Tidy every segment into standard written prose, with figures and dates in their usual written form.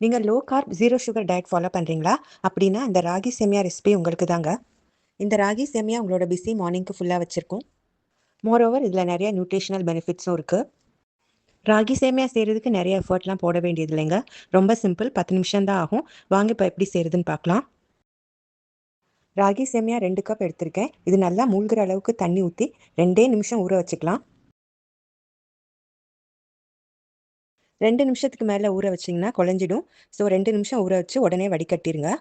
நீங்க low corp, zero sugar diet follow பண்றீங்களா? அப்படின்னா இந்த ராகி சேமியா ரெசிபி உங்களுக்கு தாங்க. இந்த ராகி சேமியா உங்களோட பிஸி மார்னிங்க்கு ஃபுல்லா வச்சிருக்கும். மோரோவர் இதுல நெறைய நியூட்ரிஷனல் பெனிஃபிட்ஸும் இருக்கு. ராகி சேமியா செய்றதுக்கு நெறைய எஃபர்ட்லாம் போட வேண்டியது இல்லைங்க. ரொம்ப சிம்பிள். 10 நிமிஷம் தான் ஆகும். வாங்க இப்ப எப்படி செய்றதுன்னு பார்க்கலாம். ராகி சேமியா 2 கப் எடுத்திருக்கேன். இது நல்லா மூழ்குற அளவுக்கு தண்ணி ஊத்தி 2 நிமிஷம் ஊற வச்சுக்கலாம். 2 நிமிஷத்துக்கு மேல ஊற வச்சீங்கன்னா குழஞ்சிடும். ஸோ 2 நிமிஷம் ஊற வச்சு உடனே வடிகட்டிருங்க.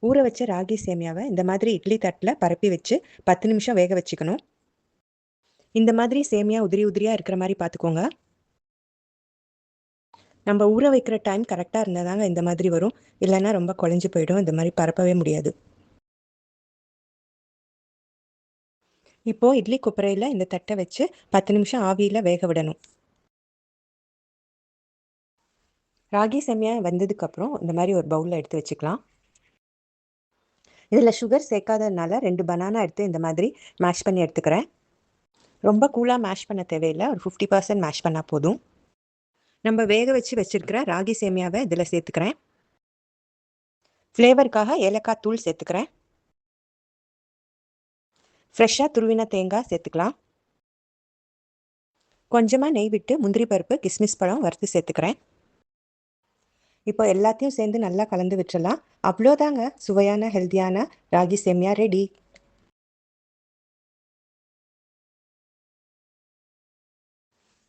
ஊற வச்ச ராகி சேமியாவை இந்த மாதிரி இட்லி தட்டில் பரப்பி வச்சு 10 நிமிஷம் வேக வச்சுக்கணும். இந்த மாதிரி சேமியா உதிரி உதிரியா இருக்கிற மாதிரி பார்த்துக்கோங்க. நம்ம ஊற வைக்கிற டைம் கரெக்டாக இருந்தால் தாங்க இந்த மாதிரி வரும். இல்லைன்னா ரொம்ப குழஞ்சு போயிடும். இந்த மாதிரி பரப்பவே முடியாது. இப்போ இட்லி குப்பரையில் இந்த தட்டை வச்சு 10 நிமிஷம் ஆவியில் வேக விடணும். ராகி சேமியா வந்ததுக்கப்புறம் இந்த மாதிரி ஒரு பவுலில் எடுத்து வச்சுக்கலாம். இதில் சுகர் சேர்க்காததுனால 2 பனானா எடுத்து இந்த மாதிரி மேஷ் பண்ணி எடுத்துக்கிறேன். ரொம்ப கூலாக மேஷ் பண்ண தேவையில்லை. ஒரு 50% மேஷ் பண்ணால் போதும். நம்ம வேக வச்சு வச்சிருக்கிற ராகி சேமியாவை இதில் சேர்த்துக்கிறேன். ஃப்ளேவருக்காக ஏலக்காய் தூள் சேர்த்துக்கிறேன். ஃப்ரெஷ்ஷாக துருவின தேங்காய் சேர்த்துக்கலாம். கொஞ்சமாக நெய் விட்டு முந்திரி பருப்பு, கிஸ்மிஸ் பழம் வறுத்து சேர்த்துக்கிறேன். இப்போ எல்லாத்தையும் சேர்ந்து நல்லா கலந்து விட்டுறலாம். அவ்வளோதாங்க, சுவையான ஹெல்த்தியான ராகி சேமியா ரெடி.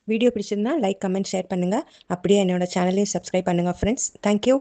வீடியோ பிடிச்சிருந்தா லைக், கமெண்ட், ஷேர் பண்ணுங்கள். அப்படியே என்னோட சேனலையும் சப்ஸ்கிரைப் பண்ணுங்கள் ஃப்ரெண்ட்ஸ். தேங்க்யூ.